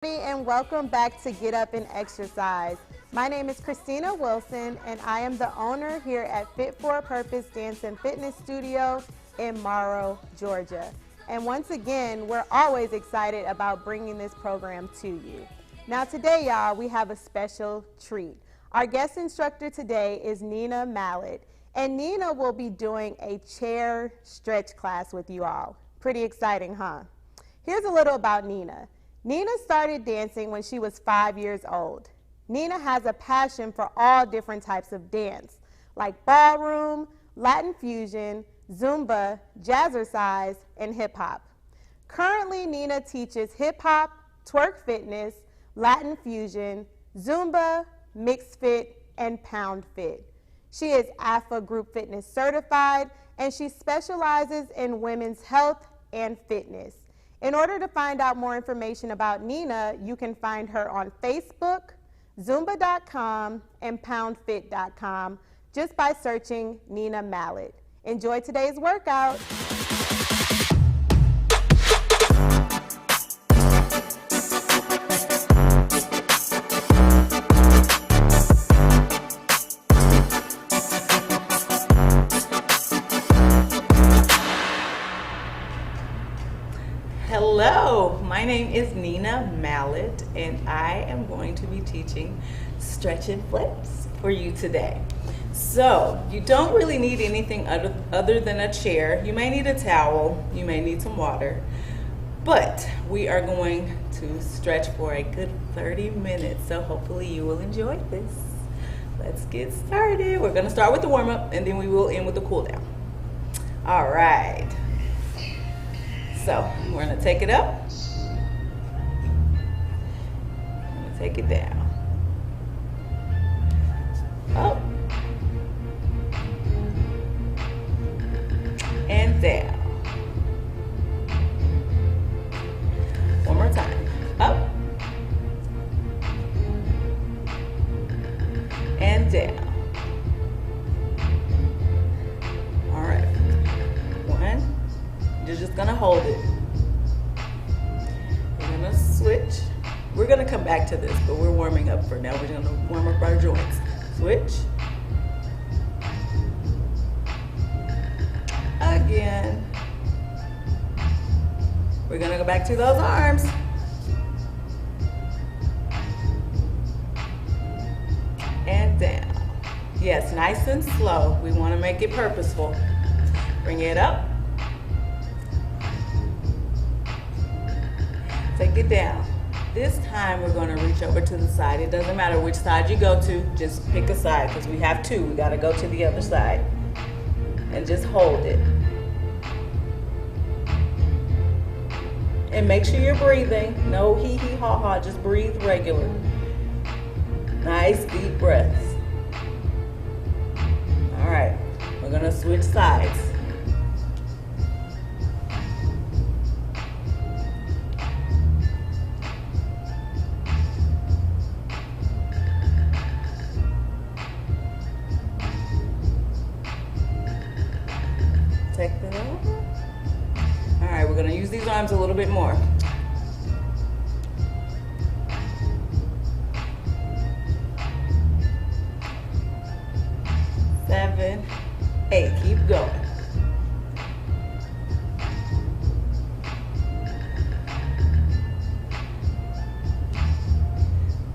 And welcome back to Get Up and Exercise. My name is Christina Wilson and I am the owner here at Fit for a Purpose Dance and Fitness Studio in Morrow, Georgia. And once again, we're always excited about bringing this program to you. Now today, y'all, we have a special treat. Our guest instructor today is Nina Mallet, and Nina will be doing a chair stretch class with you all. Pretty exciting, huh? Here's a little about Nina. Nina started dancing when she was 5 years old. Nina has a passion for all different types of dance, like ballroom, Latin fusion, Zumba, jazzercise, and hip hop. Currently, Nina teaches hip hop, twerk fitness, Latin fusion, Zumba, mixed fit, and pound fit. She is AFA Group Fitness certified, and she specializes in women's health and fitness. In order to find out more information about Nina, you can find her on Facebook, Zumba.com, and PoundFit.com just by searching Nina Mallet. Enjoy today's workout. Hello, my name is Nina Mallet and I am going to be teaching stretch and flips for you today. So you don't really need anything other than a chair. You may need a towel, you may need some water, but we are going to stretch for a good 30 minutes. So hopefully you will enjoy this. Let's get started. We're going to start with the warm-up and then we will end with the cool down. All right. So we're going to take it up, I'm going to take it down, up, and down. One more time, up, and down. All right, one. You're just gonna hold it. We're gonna switch. We're gonna come back to this, but we're warming up for now. We're gonna warm up our joints. Switch. Again. We're gonna go back to those arms. And down. Yes, nice and slow. We wanna make it purposeful. Bring it up. Take it down. This time we're going to reach over to the side. It doesn't matter which side you go to, just pick a side because we have two. We got to go to the other side and just hold it. And make sure you're breathing. No hee hee ha ha, just breathe regular. Nice deep breaths. All right, we're going to switch sides. Take that over. All right, we're gonna use these arms a little bit more. 7, 8, keep going.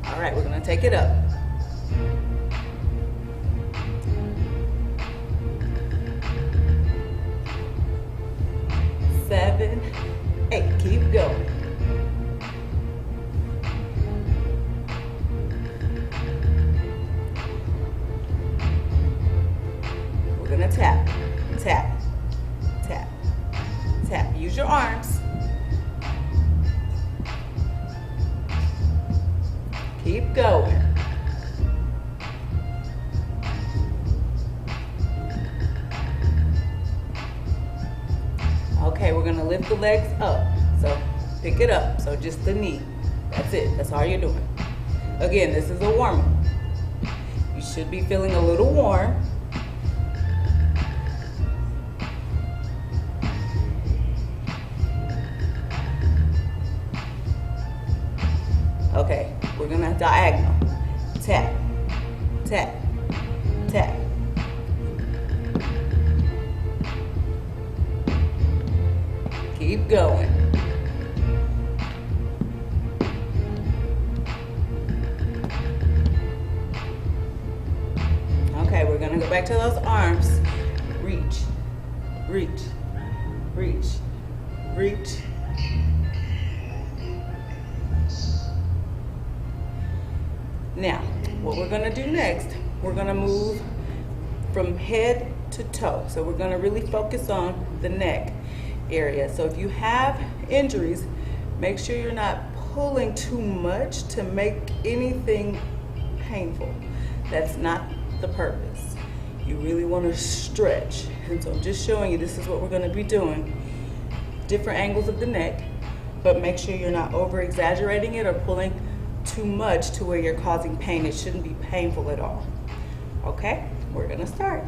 All right, we're gonna take it up. 7, 8, keep going. We're gonna tap, tap, tap, tap. Use your arms. Keep going. Okay, we're gonna lift the legs up. So pick it up. So just the knee. That's it. That's all you're doing. Again, this is a warm-up. You should be feeling a little warm. Okay, we're gonna diagonal. Tap, tap, tap. Keep going. Okay, we're gonna go back to those arms. Reach, reach, reach, reach. Now, what we're gonna do next, we're gonna move from head to toe. So we're gonna really focus on the neck area. So if you have injuries, make sure you're not pulling too much to make anything painful. That's not the purpose. You really want to stretch. And so I'm just showing you, this is what we're going to be doing. Different angles of the neck, but make sure you're not over exaggerating it or pulling too much to where you're causing pain. It shouldn't be painful at all. Okay, we're going to start.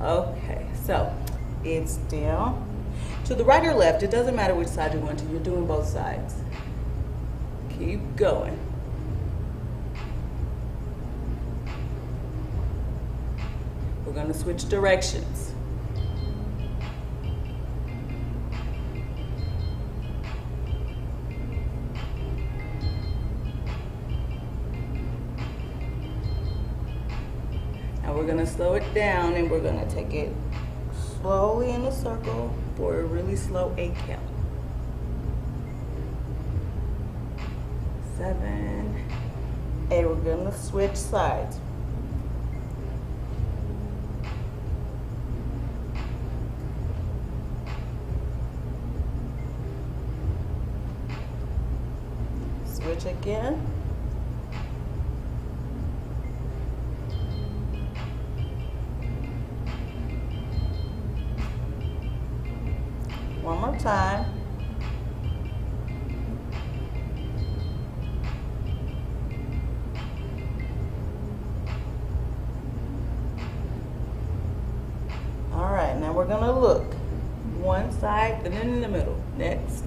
Okay, so it's down to the right or left. It doesn't matter which side you want to. You're doing both sides. Keep going. We're going to switch directions. Now we're going to slow it down and we're going to take it slowly in a circle for a really slow 8 count. 7, 8. We're going to switch sides. Switch again. One more time. All right, now we're gonna look one side and then in the middle. Next.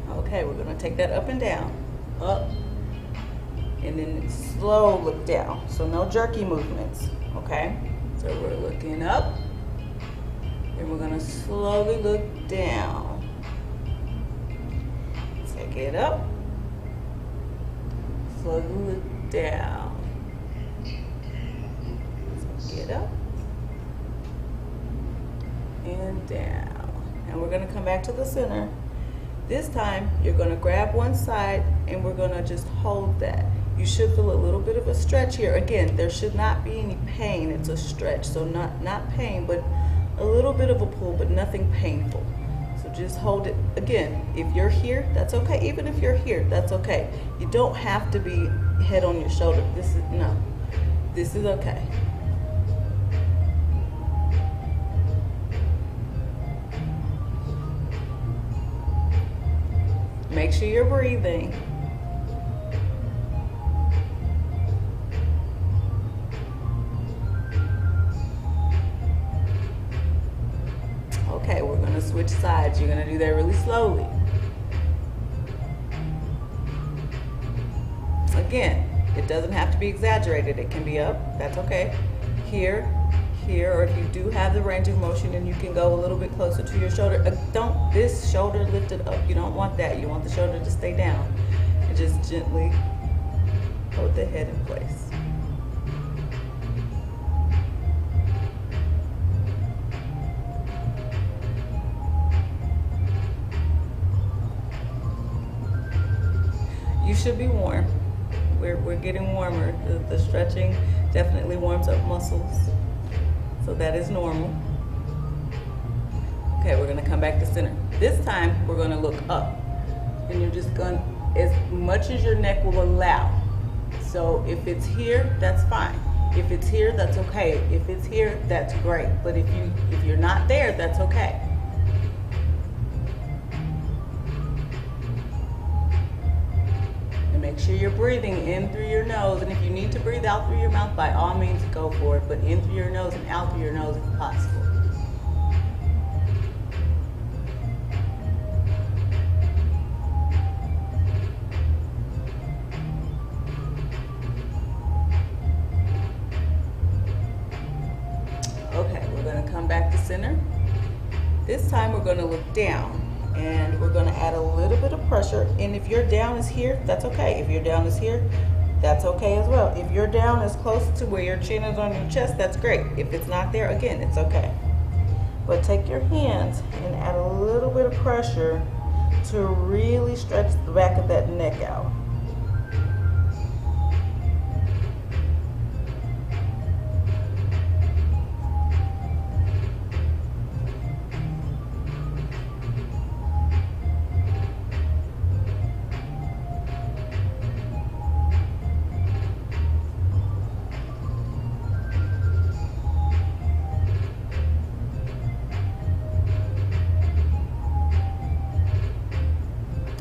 Okay, we're gonna take that up and down, up, and then slow look down. So no jerky movements, okay? So we're looking up, and we're gonna slowly look down. Take it up, slowly look down. Take it up, and down. And we're gonna come back to the center. This time, you're gonna grab one side and we're gonna just hold that. You should feel a little bit of a stretch here. Again, there should not be any pain. It's a stretch, so not pain, but a little bit of a pull, but nothing painful. So just hold it. Again, if you're here, that's okay. Even if you're here, that's okay. You don't have to be head on your shoulder. This is okay. Make sure you're breathing. Okay, we're going to switch sides. You're going to do that really slowly. Again, it doesn't have to be exaggerated. It can be up. That's okay. Here, or if you do have the range of motion and you can go a little bit closer to your shoulder, this shoulder lifted up. You don't want that. You want the shoulder to stay down. And just gently hold the head in place. You should be warm. We're getting warmer. The stretching definitely warms up muscles. So that is normal. Okay, we're gonna come back to center. This time, we're gonna look up. And you're just gonna, as much as your neck will allow. So if it's here, that's fine. If it's here, that's okay. If it's here, that's great. But if you're not there, that's okay. Make sure you're breathing in through your nose, and if you need to breathe out through your mouth, by all means go for it, but in through your nose and out through your nose if possible. Okay, we're going to come back to center. This time we're going to look down, and we're going to add a little bit of pressure. And if your down is here, that's okay. If your down is here, that's okay as well. If your down is close to where your chin is on your chest, that's great. If it's not there, again, it's okay. But take your hands and add a little bit of pressure to really stretch the back of that neck out.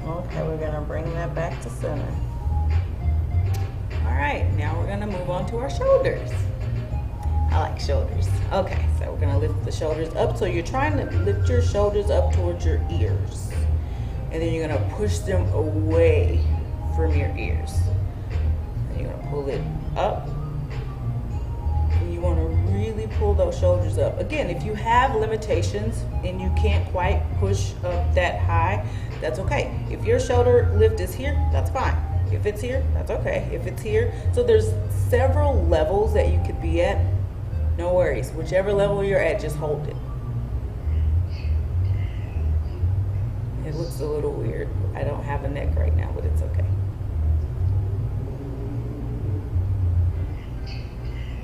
Okay, we're going to bring that back to center. All right, now we're going to move on to our shoulders. I like shoulders. Okay, so we're going to lift the shoulders up. So you're trying to lift your shoulders up towards your ears. And then you're going to push them away from your ears. And you're going to pull it up. And you want to really pull those shoulders up. Again, if you have limitations and you can't quite push up that high, that's okay. If your shoulder lift is here, that's fine. If it's here, that's okay. If it's here, so there's several levels that you could be at. No worries. Whichever level you're at, just hold it. It looks a little weird. I don't have a neck right now, but it's okay.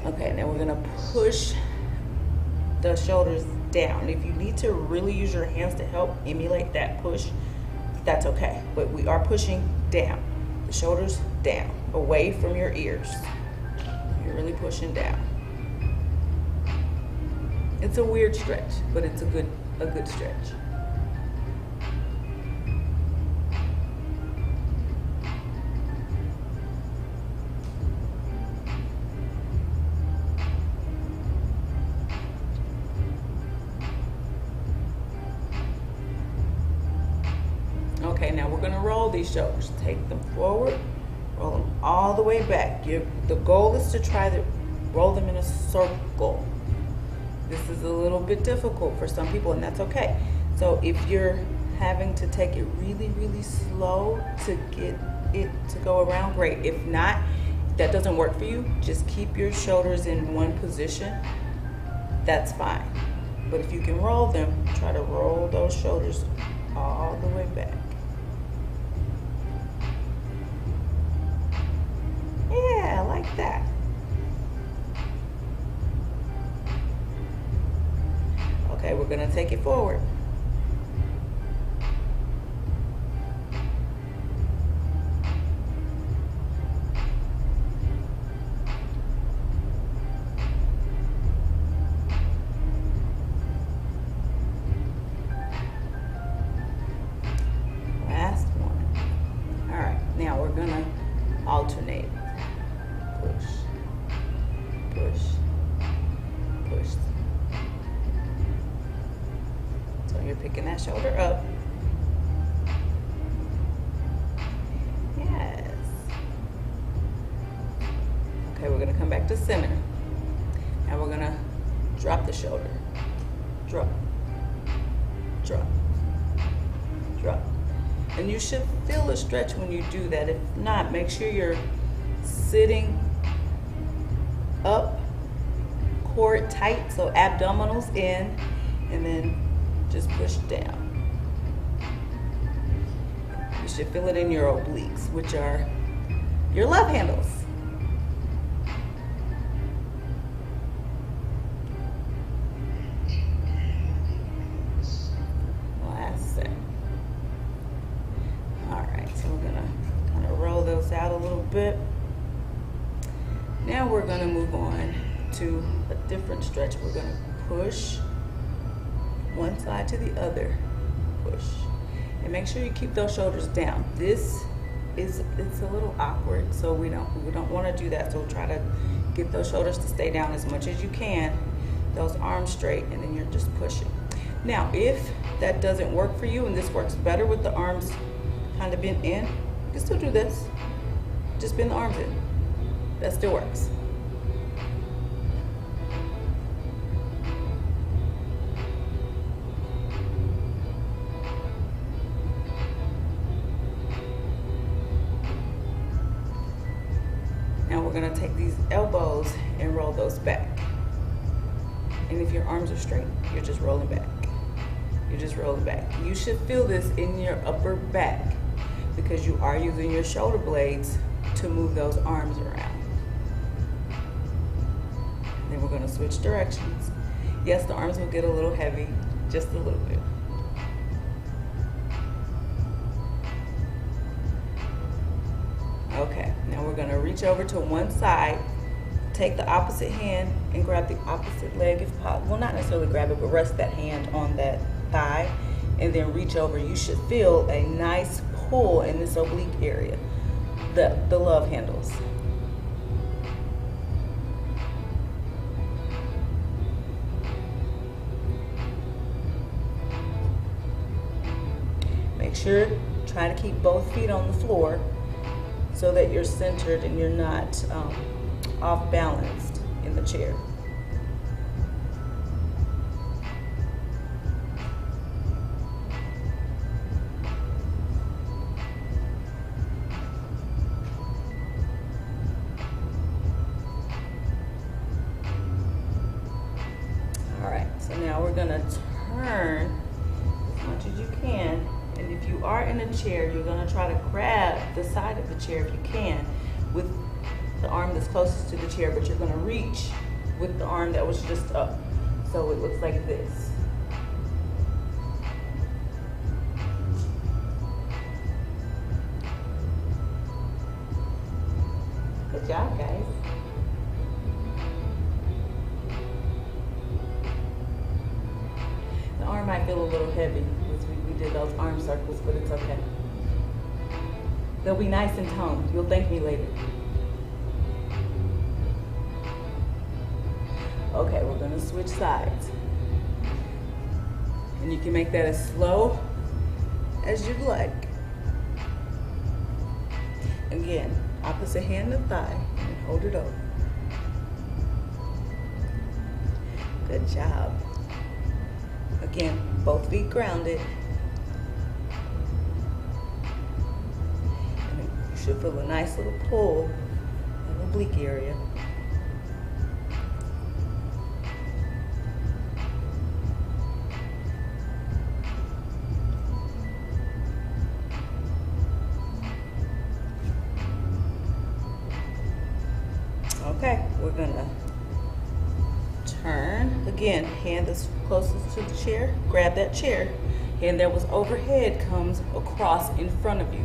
Okay, now we're gonna push the shoulders down. If you need to really use your hands to help emulate that push, that's okay. But we are pushing down. The shoulders down, away from your ears. You're really pushing down. It's a weird stretch, but it's a good stretch. Okay, now we're going to roll these shoulders. Take them forward, roll them all the way back. The goal is to try to roll them in a circle. This is a little bit difficult for some people, and that's okay. So if you're having to take it really, really slow to get it to go around, great. If not, that doesn't work for you, just keep your shoulders in one position. That's fine. But if you can roll them, try to roll those shoulders all the way back. Yeah, like that. Okay, we're gonna take it forward. Last one. All right, now we're gonna alternate. Push, push, push. So you're picking that shoulder up. Yes. Okay, we're gonna come back to center. Now we're gonna drop the shoulder. Drop, drop, drop. And you should feel a stretch when you do that. If not, make sure you're sitting up, core tight, so abdominals in, and then just push down. You should feel it in your obliques, which are your love handles. Last set. All right, so we're gonna kind of roll those out a little bit. Now we're gonna move on to a different stretch. We're gonna push one side to the other, push. And make sure you keep those shoulders down. This it's a little awkward, so we don't want to do that. So try to get those shoulders to stay down as much as you can, those arms straight, and then you're just pushing. Now, if that doesn't work for you and this works better with the arms kind of bent in, you can still do this. Just bend the arms in. That still works. Now we're going to take these elbows and roll those back. And if your arms are straight, you're just rolling back. You're just rolling back. You should feel this in your upper back because you are using your shoulder blades to move those arms around. And then we're going to switch directions. Yes, the arms will get a little heavy, just a little bit. Okay, now we're going to reach over to one side, take the opposite hand and grab the opposite leg if possible. Well, not necessarily grab it, but rest that hand on that thigh and then reach over. You should feel a nice pull in this oblique area, the love handles. Make sure, try to keep both feet on the floor so that you're centered and you're not off balanced in the chair. All right, so now we're gonna turn as much as you can. And if you are in a chair, you're going to try to grab the side of the chair if you can with the arm that's closest to the chair, but you're going to reach with the arm that was just up. So it looks like this. Good job, guys. The arm might feel a little heavy. We did those arm circles, but it's okay. They'll be nice and toned. You'll thank me later. Okay, we're gonna switch sides. And you can make that as slow as you'd like. Again, opposite hand to thigh and hold it over. Good job. Again, both feet grounded. You should feel a nice little pull in the oblique area. Okay, we're gonna turn. Again, hand that's closest to the chair, grab that chair. Hand that was overhead comes across in front of you.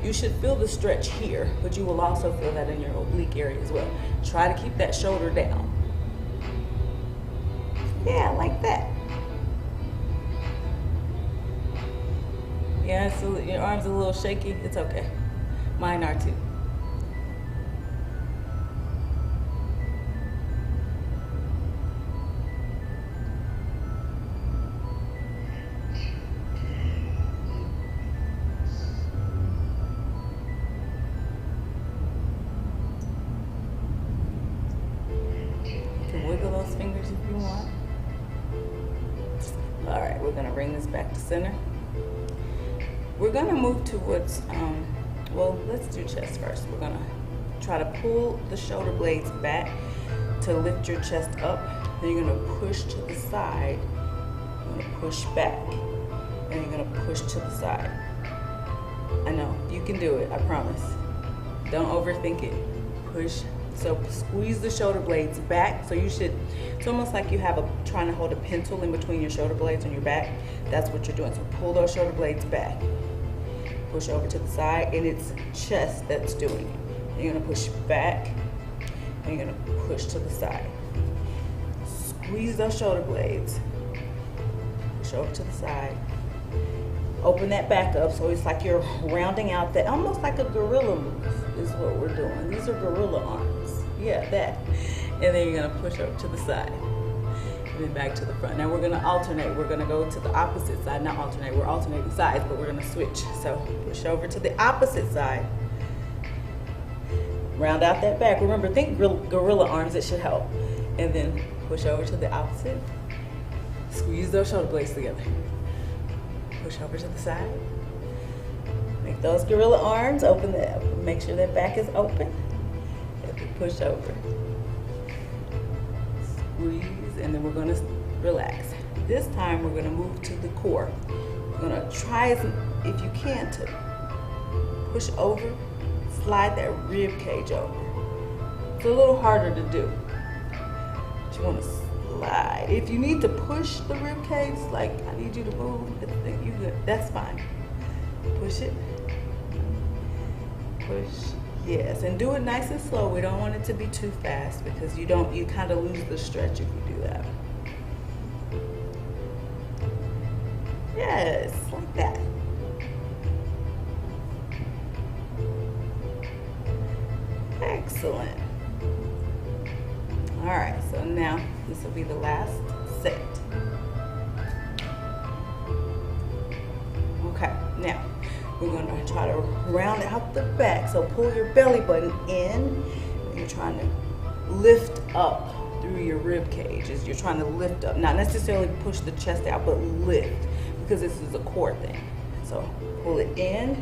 You should feel the stretch here, but you will also feel that in your oblique area as well. Try to keep that shoulder down. Yeah, like that. Yeah, so your arms are a little shaky. It's okay. Mine are too. Wiggle those fingers if you want. All right, we're gonna bring this back to center. We're gonna move towards, well, let's do chest first. We're gonna try to pull the shoulder blades back to lift your chest up. Then you're gonna push to the side. You're gonna push back. And you're gonna push to the side. I know, you can do it, I promise. Don't overthink it. Push. So squeeze the shoulder blades back. So you should, it's almost like you have trying to hold a pencil in between your shoulder blades on your back. That's what you're doing. So pull those shoulder blades back. Push over to the side, and it's chest that's doing it. And you're gonna push back, and you're gonna push to the side. Squeeze those shoulder blades. Push over to the side. Open that back up so it's like you're rounding out that, almost like a gorilla move is what we're doing. These are gorilla arms. Yeah, that. And then you're gonna push over to the side. And then back to the front. Now we're gonna alternate. We're gonna go to the opposite side. Not alternate, we're alternating sides, but we're gonna switch. So push over to the opposite side. Round out that back. Remember, think gorilla arms, it should help. And then push over to the opposite. Squeeze those shoulder blades together. Push over to the side. Make those gorilla arms, open that, make sure that back is open. And then push over. Squeeze, and then we're gonna relax. This time we're gonna move to the core. We're gonna try, if you can, to push over, slide that rib cage over. It's a little harder to do. But you wanna slide. If you need to push the rib cage, like I need you to move, you good. That's fine. Push it. Push. Yes, and do it nice and slow. We don't want it to be too fast because you kind of lose the stretch if you do that. Yes, like that. Excellent. All right, so now this will be the last set. Okay, now we're going to try to round out the back. So pull your belly button in. You're trying to lift up through your rib cage. As you're trying to lift up, not necessarily push the chest out, but lift, because this is a core thing. So pull it in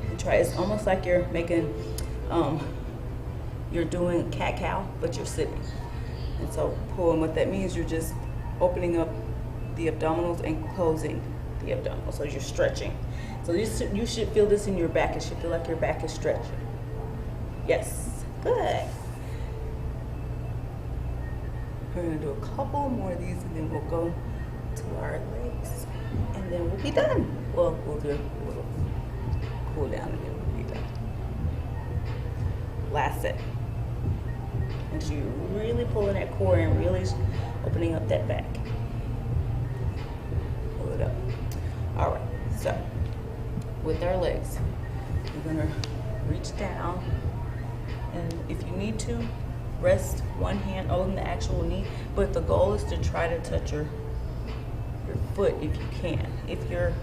and try. It's almost like you're making, you're doing cat-cow, but you're sitting. And so pull, and what that means, you're just opening up the abdominals and closing the abdominals. So you're stretching. So you should feel this in your back. It should feel like your back is stretching. Yes, good. We're gonna do a couple more of these and then we'll go to our legs and then we'll be done. Well, we'll do a little cool down and then we'll be done. Last set. And so you're really pulling that core and really opening up that back. Pull it up. All right, so with our legs, we're gonna reach down, and if you need to, rest one hand on the actual knee, but the goal is to try to touch your foot if you can. If you're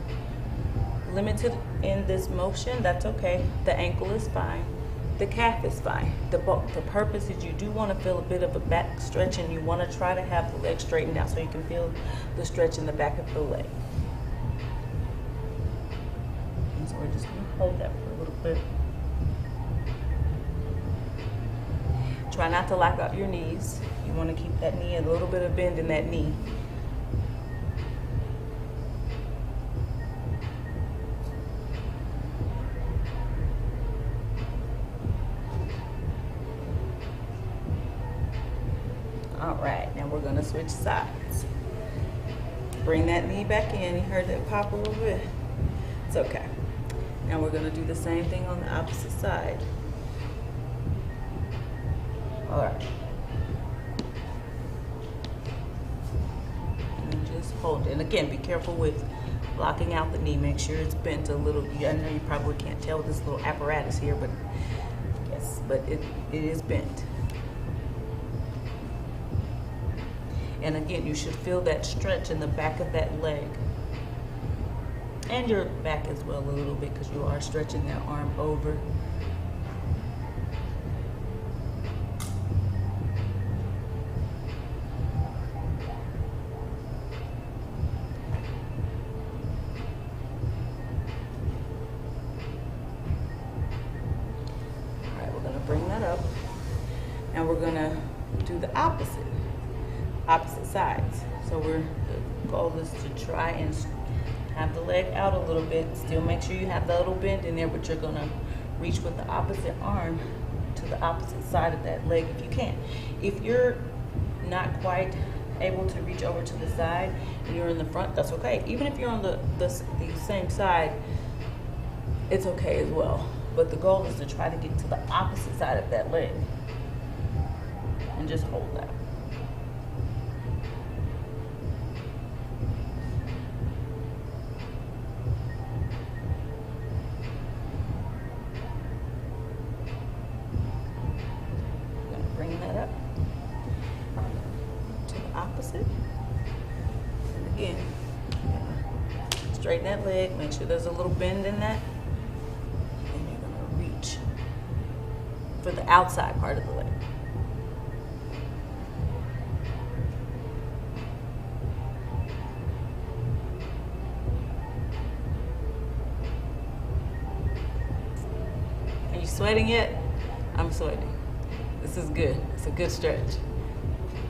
limited in this motion, that's okay. The ankle is fine. The calf is fine. The purpose is you do want to feel a bit of a back stretch, and you want to try to have the leg straightened out so you can feel the stretch in the back of the leg. And so we're just going to hold that for a little bit. Try not to lock out your knees. You want to keep that knee, a little bit of bend in that knee. All right, now we're going to switch sides. Bring that knee back in. You heard that pop a little bit? It's okay. Now we're going to do the same thing on the opposite side. All right. And just hold it. And again, be careful with blocking out the knee. Make sure it's bent a little. I know you probably can't tell with this little apparatus here, but yes, but it is bent. And again, you should feel that stretch in the back of that leg. And your back as well a little bit, because you are stretching that arm over. Bring that up. Now we're gonna do the opposite sides. So the goal is to try and have the leg out a little bit. Still make sure you have the little bend in there, but you're gonna reach with the opposite arm to the opposite side of that leg if you can. If you're not quite able to reach over to the side and you're in the front, that's okay. Even if you're on the same side, it's okay as well. But the goal is to try to get to the opposite side of that leg and just hold that. straighten that leg. Make sure there's a little bend in that. And you're gonna reach for the outside part of the leg. Are you sweating yet? I'm sweating. This is good. It's a good stretch.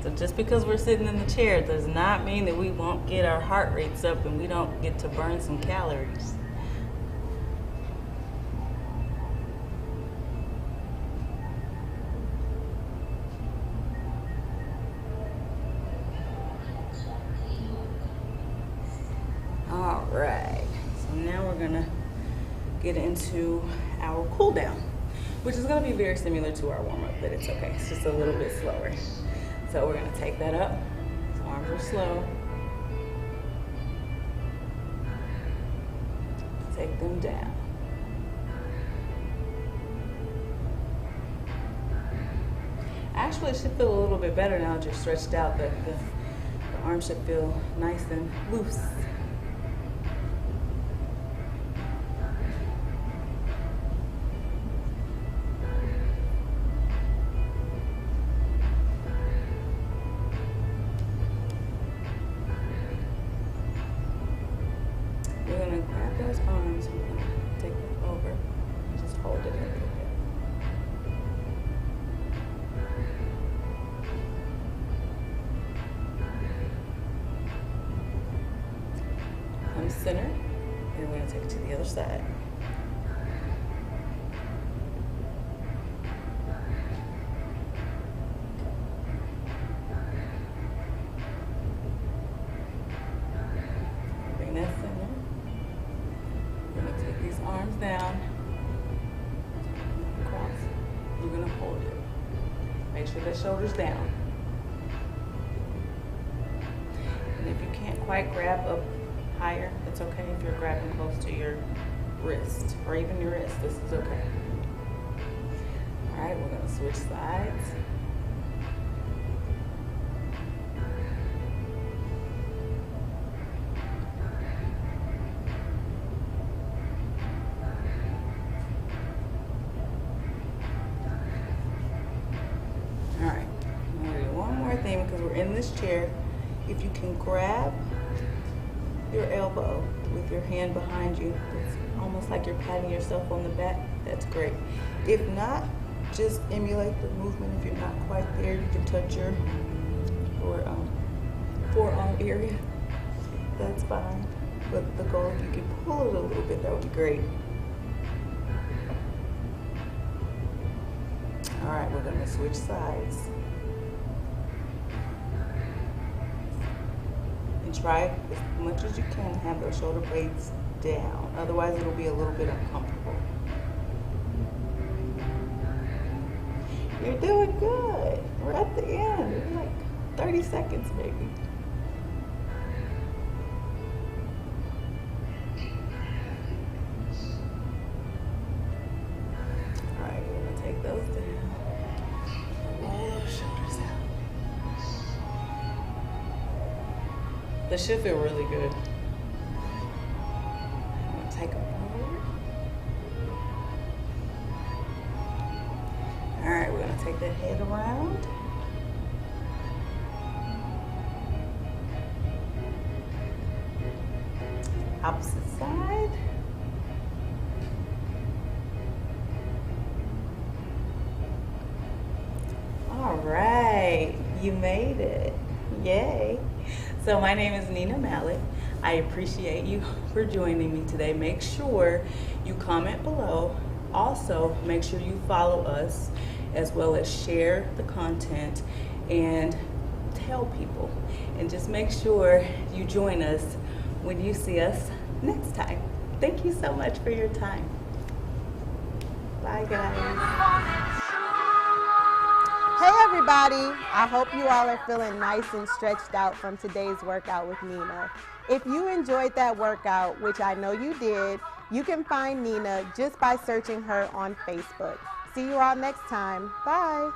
So just because we're sitting in the chair does not mean that we won't get our heart rates up and we don't get to burn some calories. All right, so now we're gonna get into our cool down, which is gonna be very similar to our warm up, but it's okay. It's just a little bit slower. So we're gonna take that up. So arms are slow. Take them down. Actually, it should feel a little bit better now that you're stretched out. The arms should feel nice and loose. We're gonna grab those arms, we're gonna take them over, and just hold it a little bit. Come center, and we're gonna take it to the other side. Bring that center. We're going to take these arms down, across. We're going to hold it. Make sure that shoulder's down. And if you can't quite grab up higher, it's okay if you're grabbing close to your wrist or even your wrist. This is okay. All right, we're going to switch sides. All right, I'm gonna do one more thing because we're in this chair. If you can grab your elbow with your hand behind you, it's almost like you're patting yourself on the back, that's great. If not, just emulate the movement. If you're not quite there, you can touch your forearm area. That's fine. But the goal, if you can pull it a little bit, that would be great. All right, we're gonna switch sides. And try as much as you can to have those shoulder blades down. Otherwise, it'll be a little bit uncomfortable. You're doing good. We're at the end. We're like 30 seconds maybe. All right, we're gonna take those down. This should feel really good. I'm gonna take them forward. All right, we're gonna take that head around. Opposite side. All right, you made it. Yay. So my name is Nina Mallet. I appreciate you for joining me today. Make sure you comment below. Also, make sure you follow us as well as share the content and tell people. And just make sure you join us when you see us next time. Thank you so much for your time. Bye, guys. Hey everybody, I hope you all are feeling nice and stretched out from today's workout with Nina. If you enjoyed that workout, which I know you did, you can find Nina just by searching her on Facebook. See you all next time. Bye.